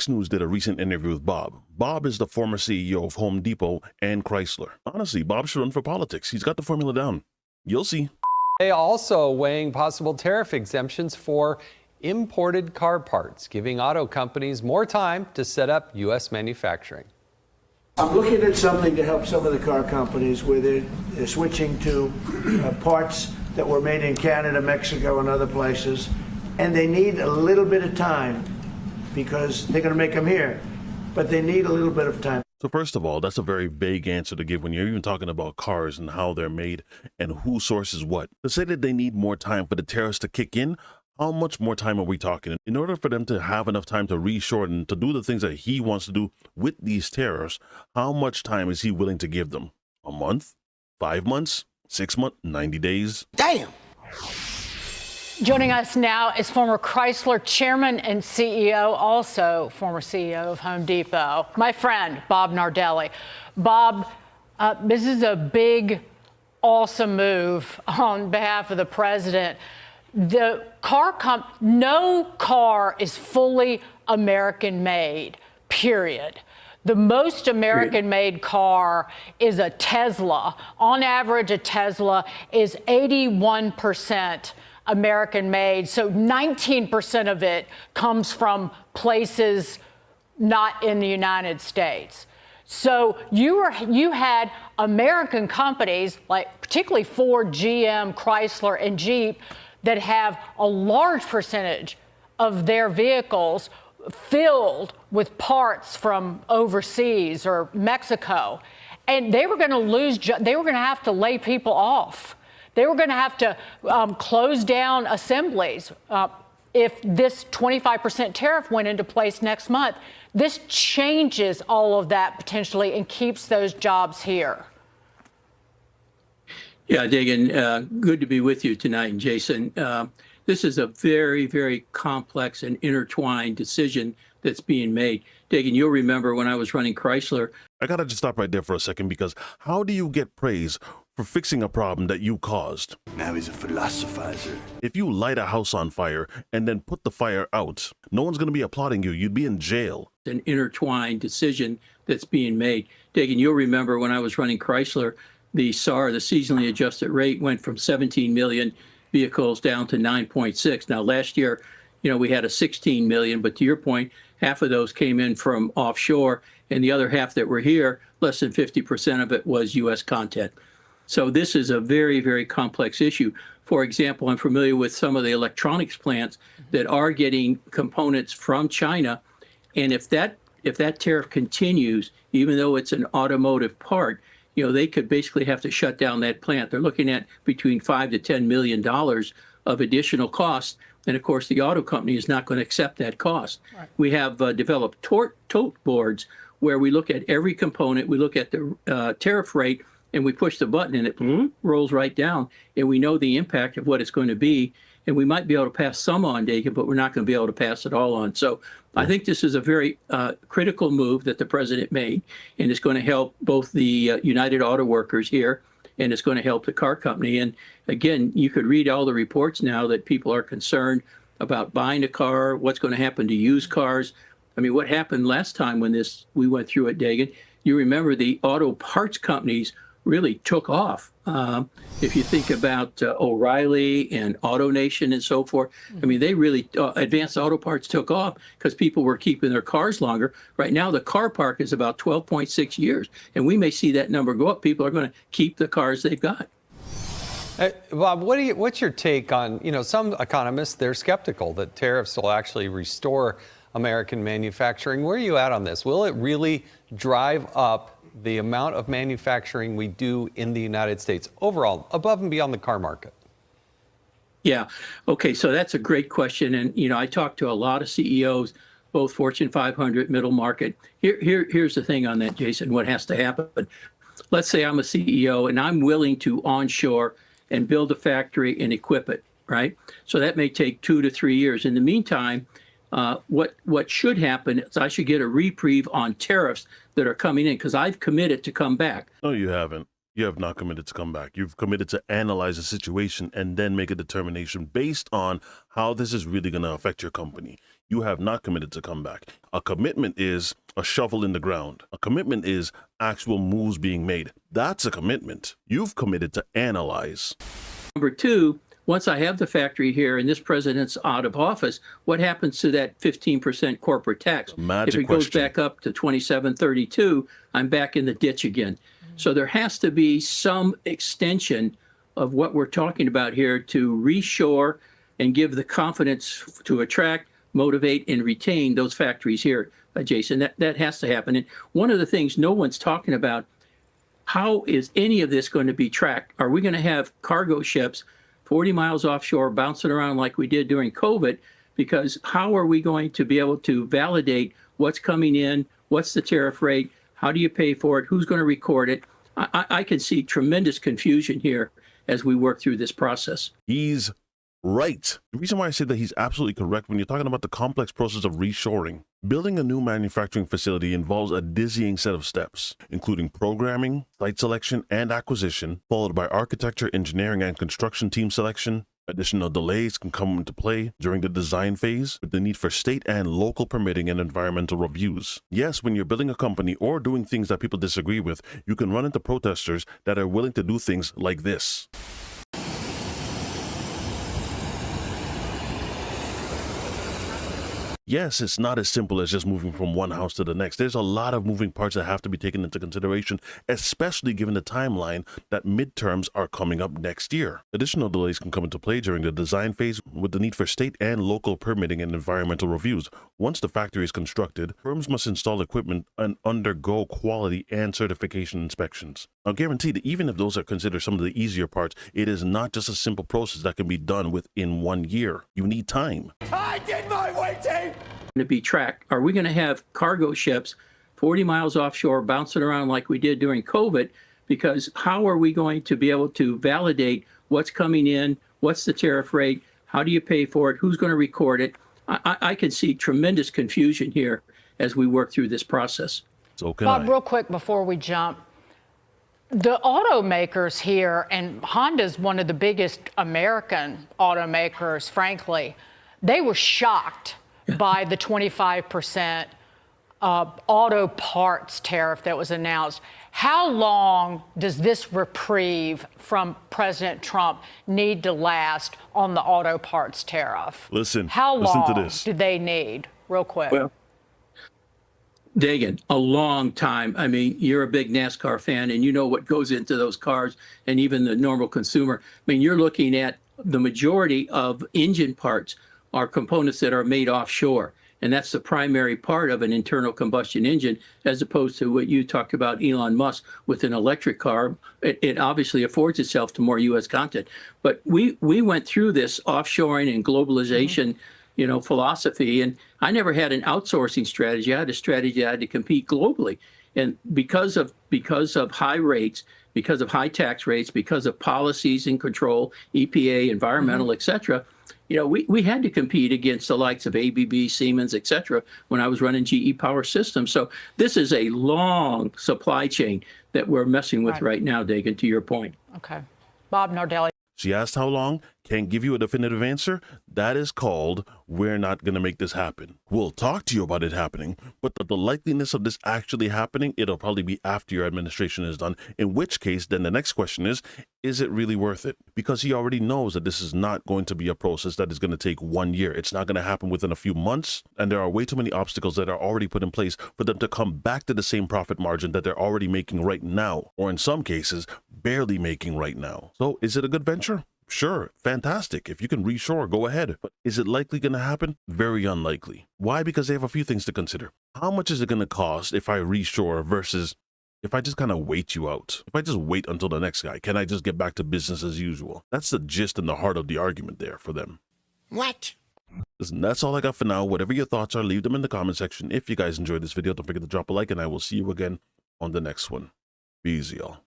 Fox News did a recent interview with Bob. Bob is the former CEO of Home Depot and Chrysler. Honestly, Bob should run for politics. He's got the formula down. You'll see. They also weighing possible tariff exemptions for imported car parts, giving auto companies more time to set up U.S. manufacturing. I'm looking at something to help some of the car companies where they're switching to parts that were made in Canada, Mexico, and other places, and they need a little bit of time because they're going to make them here, but they need a little bit of time. So first of all, that's a very vague answer to give when you're even talking about cars and how they're made and who sources what. To say that they need more time for the tariffs to kick in, how much more time are we talking? In order for them to have enough time to reshore and to do the things that he wants to do with these tariffs, how much time is he willing to give them? A month? 5 months? 6 months? 90 days? Damn! Joining us now is former Chrysler chairman and CEO, also former CEO of Home Depot, my friend, Bob Nardelli. Bob, this is a big, awesome move on behalf of the president. The no car is fully American made, period. The most American-made car is a Tesla. On average, a Tesla is 81% American-made, so 19% of it comes from places not in the United States. So you had American companies, like particularly Ford, GM, Chrysler, and Jeep, that have a large percentage of their vehicles filled with parts from overseas or Mexico, and they were going to lose. They were going to have to lay people off. They were going to have to close down assemblies if this 25% tariff went into place next month. This changes all of that potentially and keeps those jobs here. Yeah, Dagan, good to be with you tonight. And Jason, this is a very, very complex and intertwined decision that's being made. Dagan, you'll remember when I was running Chrysler. I got to just stop right there for a second, because how do you get praise for fixing a problem that you caused? Now he's a philosophizer. If you light a house on fire and then put the fire out, no one's going to be applauding you. You'd be in jail. An intertwined decision that's being made. Dagan, you'll remember when I was running Chrysler, the SAR, the seasonally adjusted rate, went from 17 million vehicles down to 9.6. Now, last year, we had a 16 million, but to your point, half of those came in from offshore, and the other half that were here, less than 50% of it was U.S. content. So this is a very, very complex issue. For example, I'm familiar with some of the electronics plants that are getting components from China, and if that tariff continues, even though it's an automotive part, they could basically have to shut down that plant. They're looking at between $5 to $10 million of additional costs. And of course, the auto company is not going to accept that cost. Right. We have developed tote boards where we look at every component, we look at the tariff rate, and we push the button and it rolls right down. And we know the impact of what it's going to be. And we might be able to pass some on, Dagan, but we're not going to be able to pass it all on. So I think this is a very critical move that the president made, and it's going to help both the United Auto Workers here, and it's going to help the car company. And again, you could read all the reports now that people are concerned about buying a car, what's going to happen to used cars. I mean, what happened last time when we went through it, Dagan, you remember the auto parts companies really took off. If you think about O'Reilly and AutoNation and so forth, I mean, they really, Advanced Auto Parts took off because people were keeping their cars longer. Right now, the car park is about 12.6 years, and we may see that number go up. People are going to keep the cars they've got. Bob, what's your take on, some economists, they're skeptical that tariffs will actually restore American manufacturing. Where are you at on this? Will it really drive up the amount of manufacturing we do in the United States overall, above and beyond the car market? Yeah. Okay. So that's a great question. And, I talked to a lot of CEOs, both Fortune 500, middle market. Here's the thing on that, Jason, what has to happen. Let's say I'm a CEO and I'm willing to onshore and build a factory and equip it, right? So that may take 2 to 3 years. In the meantime, what should happen is I should get a reprieve on tariffs that are coming in, because I've committed to come back. No, you haven't. You have not committed to come back. You've committed to analyze the situation and then make a determination based on how this is really going to affect your company. You have not committed to come back. A commitment is a shovel in the ground. A commitment is actual moves being made. That's a commitment. You've committed to analyze. Number two, once I have the factory here and this president's out of office, what happens to that 15% corporate tax? Magic if it goes question. back up to 2732, I'm back in the ditch again. So there has to be some extension of what we're talking about here to reshore and give the confidence to attract, motivate, and retain those factories here, Jason. That has to happen. And one of the things no one's talking about, how is any of this going to be tracked? Are we going to have cargo ships 40 miles offshore bouncing around like we did during COVID? Because how are we going to be able to validate what's coming in, what's the tariff rate, how do you pay for it, who's going to record it? I can see tremendous confusion here as we work through this process. He's right. The reason why I say that he's absolutely correct when you're talking about the complex process of reshoring, building a new manufacturing facility involves a dizzying set of steps, including programming, site selection, and acquisition, followed by architecture, engineering, and construction team selection. Additional delays can come into play during the design phase with the need for state and local permitting and environmental reviews. Yes, when you're building a company or doing things that people disagree with, you can run into protesters that are willing to do things like this. Yes, it's not as simple as just moving from one house to the next. There's a lot of moving parts that have to be taken into consideration, especially given the timeline that midterms are coming up next year. Additional delays can come into play during the design phase with the need for state and local permitting and environmental reviews. Once the factory is constructed, firms must install equipment and undergo quality and certification inspections. Now, guaranteed, even if those are considered some of the easier parts, it is not just a simple process that can be done within 1 year. You need time. I did my waiting! To be tracked. Are we going to have cargo ships 40 miles offshore bouncing around like we did during COVID? Because how are we going to be able to validate what's coming in, what's the tariff rate, how do you pay for it, who's going to record it? I can see tremendous confusion here as we work through this process. So can Bob, I. real quick before we jump, the automakers here, and Honda's one of the biggest American automakers, frankly, they were shocked by the 25% auto parts tariff that was announced. How long does this reprieve from President Trump need to last on the auto parts tariff? Listen How to long this. do they need? Real quick. Well, Dagan, a long time. I mean, you're a big NASCAR fan and you know what goes into those cars and even the normal consumer. I mean, you're looking at the majority of engine parts are components that are made offshore. And that's the primary part of an internal combustion engine, as opposed to what you talked about, Elon Musk, with an electric car. It obviously affords itself to more U.S. content. But we went through this offshoring and globalization, philosophy. And I never had an outsourcing strategy. I had a strategy I had to compete globally. And because of high rates, because of high tax rates, because of policies and control, EPA, environmental, et cetera, we had to compete against the likes of ABB, Siemens, et cetera, when I was running GE Power Systems. So this is a long supply chain that we're messing with right now, Dagan, to your point. Okay. Bob Nardelli. She asked how long. Can't give you a definitive answer. That is called, we're not going to make this happen. We'll talk to you about it happening, but the likeliness of this actually happening, it'll probably be after your administration is done, in which case, then the next question is it really worth it? Because he already knows that this is not going to be a process that is going to take 1 year. It's not going to happen within a few months, and there are way too many obstacles that are already put in place for them to come back to the same profit margin that they're already making right now, or in some cases, barely making right now. So is it a good venture? Sure, fantastic. If you can reshore, go ahead. But is it likely going to happen? Very unlikely. Why? Because they have a few things to consider. How much is it going to cost if I reshore versus if I just kind of wait you out? If I just wait until the next guy, can I just get back to business as usual? That's the gist and the heart of the argument there for them. What? Listen, that's all I got for now. Whatever your thoughts are, leave them in the comment section. If you guys enjoyed this video, don't forget to drop a like, and I will see you again on the next one. Be easy, y'all.